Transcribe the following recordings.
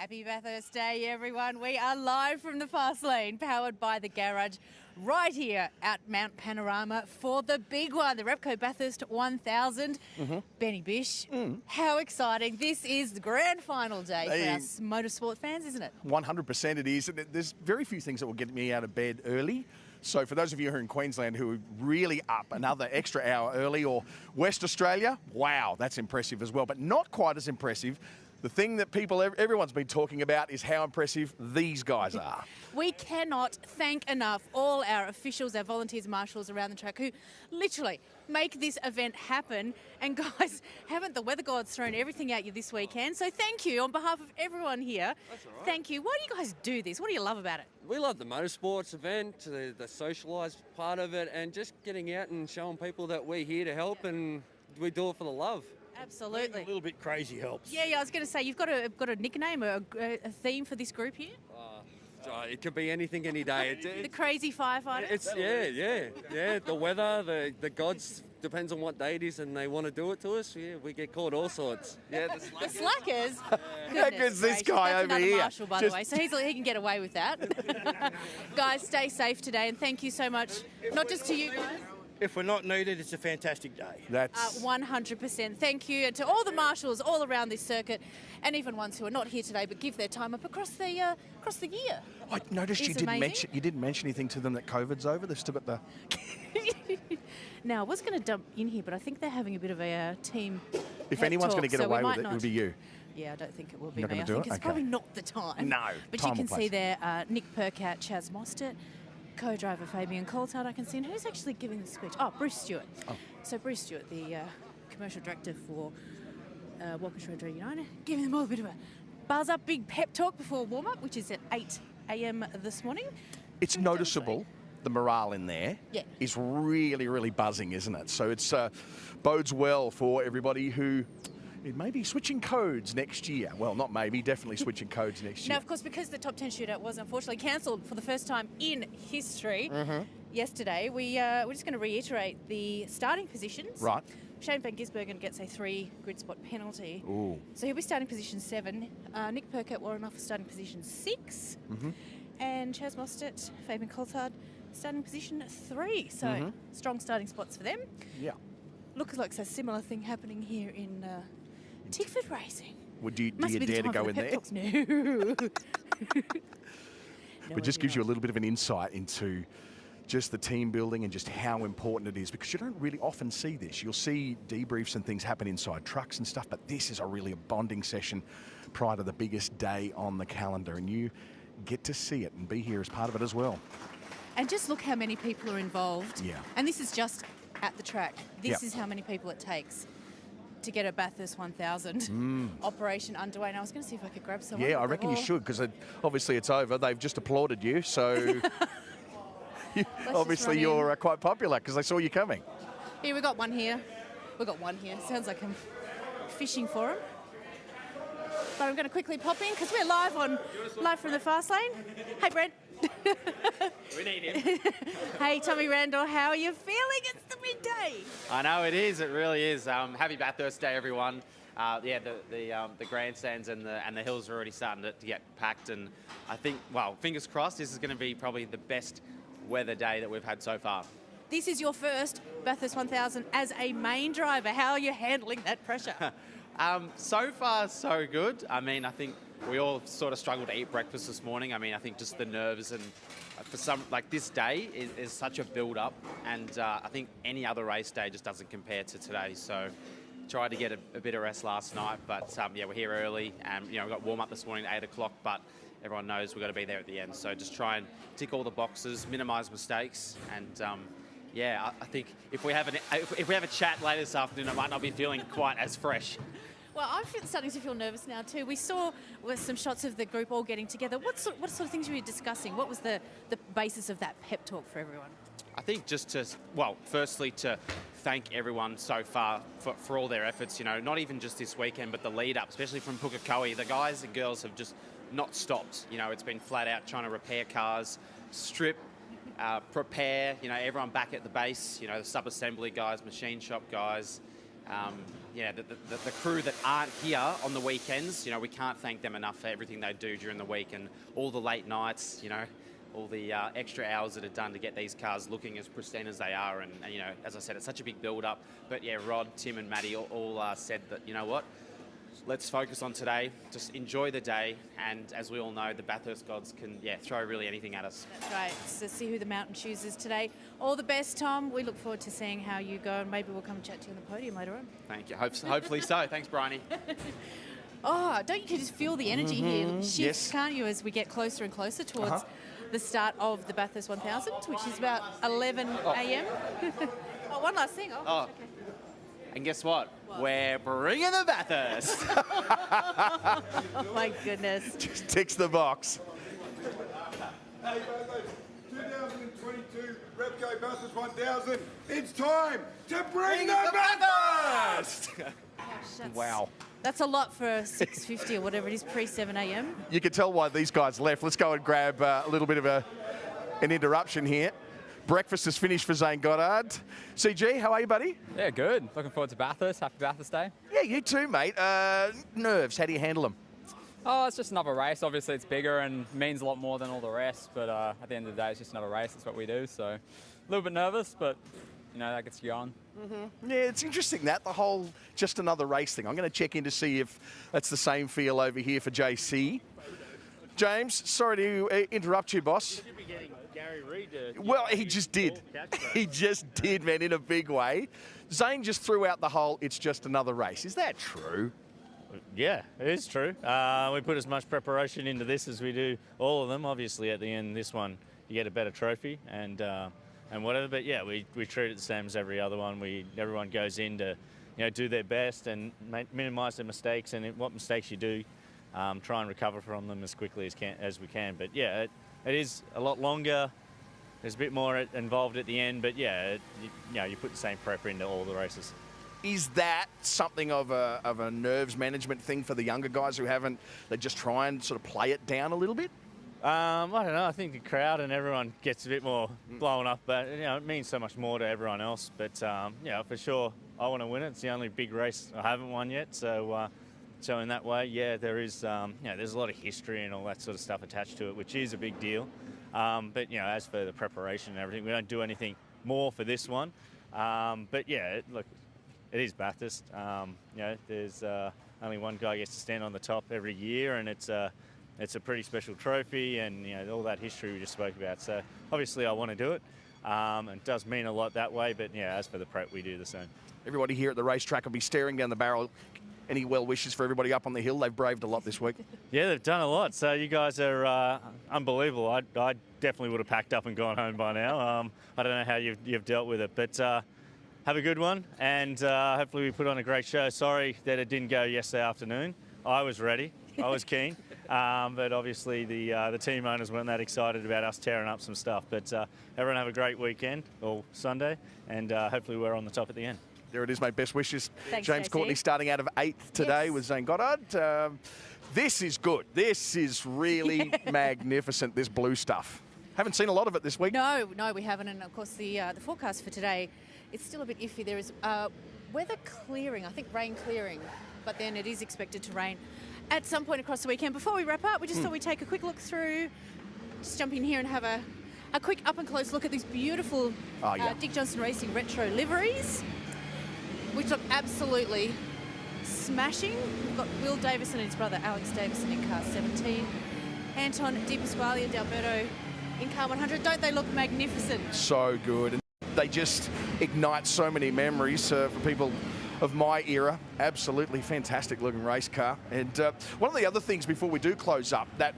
Happy Bathurst Day, everyone. We are live from the fast lane, powered by the garage, right here at Mount Panorama for the big one, the Repco Bathurst 1000. Benny Bish, how exciting. This is the grand final day for us motorsport fans, isn't it? 100% it is. And there's very few things that will get me out of bed early. So for those of you who are in Queensland who are really up another extra hour early, or West Australia, wow, that's impressive as well. But not quite as impressive. The thing that everyone's been talking about is how impressive these guys are. We cannot thank enough all our officials, our volunteers, marshals around the track who literally make this event happen. And guys, haven't the weather gods thrown everything at you this weekend? So thank you on behalf of everyone here. That's all right. Thank you. Why do you guys do this? What do you love about it? We love the motorsports event, the socialised part of it, and just getting out and showing people that we're here to help, and we do it for the love. Absolutely. Being a little bit crazy helps. Yeah, I was going to say, you've got a nickname or a theme for this group here? It could be anything, any day. The crazy firefighter? Yeah. The weather, the gods, depends on what day it is, and they want to do it to us. Yeah, we get caught all sorts. Yeah, the slackers? How good's this guy That's over another here? Marshal, by the way, so he can get away with that. Guys, stay safe today, and thank you so much, not just to you guys. If we're not needed, it's a fantastic day. That's 100%. Thank you, and to all the marshals all around this circuit, and even ones who are not here today but give their time up across the year. I noticed It's you didn't amazing. mention anything to them that COVID's over. They've still got the. Now, I was going to dump in here, but I think they're having a bit of a team. If pep anyone's talk, going to get so we away with might it, not. it would be you. Yeah, I don't think it will be Not me. gonna I do think it? it's Okay. probably not the time. No, But time you can or see place. there Nick Percat, Chaz Mostert, co-driver Fabian Coulthard, I can see. And who's actually giving the speech? Oh, Bruce Stewart. Oh. So Bruce Stewart, the commercial director for Walkinshaw Road United, giving them all a bit of a buzz up, big pep talk before warm-up, which is at 8 a.m. this morning. It's noticeable. The morale in there is really, really buzzing, isn't it? So it's bodes well for everybody who it may be switching codes next year. Well, not maybe, definitely switching codes next year. Now, of course, because the top 10 shootout was unfortunately cancelled for the first time in history yesterday, we're just going to reiterate the starting positions. Right. Shane Van Gisbergen gets a 3 grid spot penalty. Ooh. So he'll be starting position 7. Nick Percat, Warren Off starting position 6. And Chaz Mostert, Fabian Coulthard starting position 3. So strong starting spots for them. Yeah. Looks like a similar thing happening here in Tickford Racing. Would you, do Must you be the dare to time go for in the there? pep talks. No. But just gives you a little bit of an insight into just the team building and just how important it is, because you don't really often see this. You'll see debriefs and things happen inside trucks and stuff, but this is a bonding session prior to the biggest day on the calendar, and you get to see it and be here as part of it as well. And just look how many people are involved. Yeah. And this is just at the track. This Yeah. is how many people it takes to get a Bathurst 1000 operation underway. And I was going to see if I could grab someone. Yeah, I reckon you should, because obviously it's over. They've just applauded you, so obviously run you're quite popular because they saw you coming. Here, we got one here. Sounds like I'm fishing for him. But I'm going to quickly pop in because we're live from the fast lane. Hey, Brent. We need him. Hey, Tommy Randall, how are you feeling? It's the midday. I know it is. It really is. Happy Bathurst Day, everyone. The grandstands and the hills are already starting to get packed, and I think, well, fingers crossed, this is going to be probably the best weather day that we've had so far. This is your first Bathurst 1000 as a main driver. How are you handling that pressure? So far, so good. I mean, I think we all sort of struggled to eat breakfast this morning. I mean, I think just the nerves, and for some, like this day is such a build-up, and I think any other race day just doesn't compare to today. So tried to get a bit of rest last night, but we're here early, and we got warm-up this morning at 8 o'clock, but everyone knows we've got to be there at the end. So just try and tick all the boxes, minimise mistakes, and I think if we have a chat later this afternoon, I might not be feeling quite as fresh. Well, I'm starting to feel nervous now too. We saw some shots of the group all getting together. What sort of things were you discussing? What was the basis of that pep talk for everyone? I think just firstly to thank everyone so far for all their efforts, not even just this weekend, but the lead up, especially from Pukekohe. The guys and girls have just not stopped. It's been flat out trying to repair cars, strip, prepare, everyone back at the base, the sub-assembly guys, machine shop guys, the crew that aren't here on the weekends, we can't thank them enough for everything they do during the week and all the late nights, all the extra hours that are done to get these cars looking as pristine as they are. And as I said, it's such a big build-up. But yeah, Rod, Tim and Maddie all said that, you know what, let's focus on today, just enjoy the day. And as we all know, the Bathurst gods can, throw really anything at us. That's right. So see who the mountain chooses today. All the best, Tom. We look forward to seeing how you go, and maybe we'll come chat to you on the podium later on. Thank you. Hopefully so. Thanks, Bryony. Oh, don't you just feel the energy here shifts, Yes. can't you, as we get closer and closer towards the start of the Bathurst 1000, which is about 11 a.m. Oh, one last thing. Okay. And guess what? We're bringing the Bathurst. Oh, my goodness. Just ticks the box. Hey, Bathurst, 2022 Repco Bathurst 1000. It's time to bring the Bathurst! Wow. That's a lot for 6:50 or whatever it is, pre 7 a.m. You can tell why these guys left. Let's go and grab a little bit of an interruption here. Breakfast is finished for Zane Goddard. CG, how are you, buddy? Yeah, good. Looking forward to Bathurst. Happy Bathurst Day. Yeah, you too, mate. Nerves, how do you handle them? Oh, it's just another race. Obviously, it's bigger and means a lot more than all the rest. But at the end of the day, it's just another race. That's what we do. So a little bit nervous, but that gets you on. Yeah, it's interesting the whole just another race thing. I'm going to check in to see if that's the same feel over here for JC. James, sorry to interrupt you, boss. Well, he just did. He just did, man, in a big way. Zane just threw out the whole, it's just another race. Is that true? Yeah, it is true. We put as much preparation into this as we do all of them. Obviously, at the end, this one, you get a better trophy and whatever. But yeah, we treat it the same as every other one. Everyone goes in to, do their best and minimise their mistakes. And what mistakes you do, try and recover from them as quickly as we can. But yeah, it is a lot longer. There's a bit more involved at the end. But yeah, you put the same prep into all the races. Is that something of a nerves management thing for the younger guys who haven't? They just try and sort of play it down a little bit. I don't know. I think the crowd and everyone gets a bit more blown up, but it means so much more to everyone else. But for sure, I want to win it. It's the only big race I haven't won yet. So in that way, there is there's a lot of history and all that sort of stuff attached to it, which is a big deal. But as for the preparation and everything, we don't do anything more for this one. But look, it is Bathurst. There's only one guy gets to stand on the top every year, and it's a pretty special trophy, and all that history we just spoke about. So obviously I want to do it. It does mean a lot that way, but as for the prep, we do the same. Everybody here at the racetrack will be staring down the barrel. Any well wishes for everybody up on the hill? They've braved a lot this week. Yeah, they've done a lot. So you guys are unbelievable. I definitely would have packed up and gone home by now. I don't know how you've dealt with it, but have a good one, and hopefully we put on a great show. Sorry that it didn't go yesterday afternoon. I was ready. I was keen. But obviously the team owners weren't that excited about us tearing up some stuff. But everyone have a great weekend, or Sunday, and hopefully we're on the top at the end. There it is, mate. Best wishes. Thanks, James JT. Courtney starting out of 8th today with Zane Goddard. This is good. This is really magnificent, this blue stuff. Haven't seen a lot of it this week. No, we haven't. And of course, the forecast for today, it's still a bit iffy. There is weather clearing, I think rain clearing, but then it is expected to rain at some point across the weekend. Before we wrap up, we just thought we'd take a quick look through, just jump in here and have a quick up and close look at these beautiful Dick Johnson Racing retro liveries, which look absolutely smashing. We've got Will Davison and his brother Alex Davison in car 17, Anton Di Pasquale and Alberto in car 100. Don't they look magnificent? So good. And they just ignite so many memories for people of my era. Absolutely fantastic looking race car. And one of the other things before we do close up that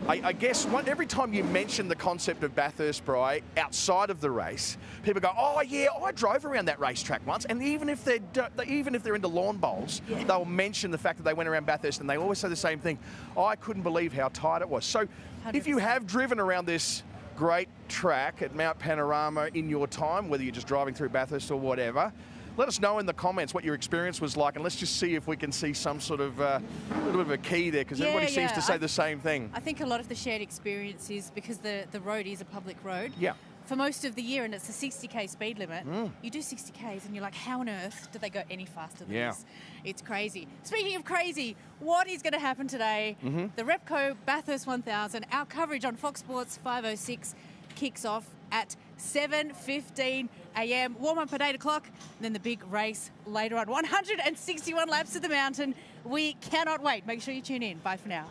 I guess every time you mention the concept of Bathurst, Prix, outside of the race, people go, oh yeah, I drove around that racetrack once. And even if they're into lawn bowls, they'll mention the fact that they went around Bathurst, and they always say the same thing. I couldn't believe how tight it was. So 100%. If you have driven around this great track at Mount Panorama in your time, whether you're just driving through Bathurst or whatever, let us know in the comments what your experience was like, and let's just see if we can see some sort of little bit of a key there, because everybody seems to say the same thing. I think a lot of the shared experience is because the road is a public road. Yeah. for most of the year, and it's a 60k speed limit. You do 60k's and you're like, how on earth did they go any faster than this? It's crazy. Speaking of crazy, what is going to happen today? The Repco Bathurst 1000, our coverage on Fox Sports 506 kicks off at 7:15 a.m. Warm up at 8 o'clock, and then the big race later on. 161 laps of the mountain. We cannot wait. Make sure you tune in. Bye for now.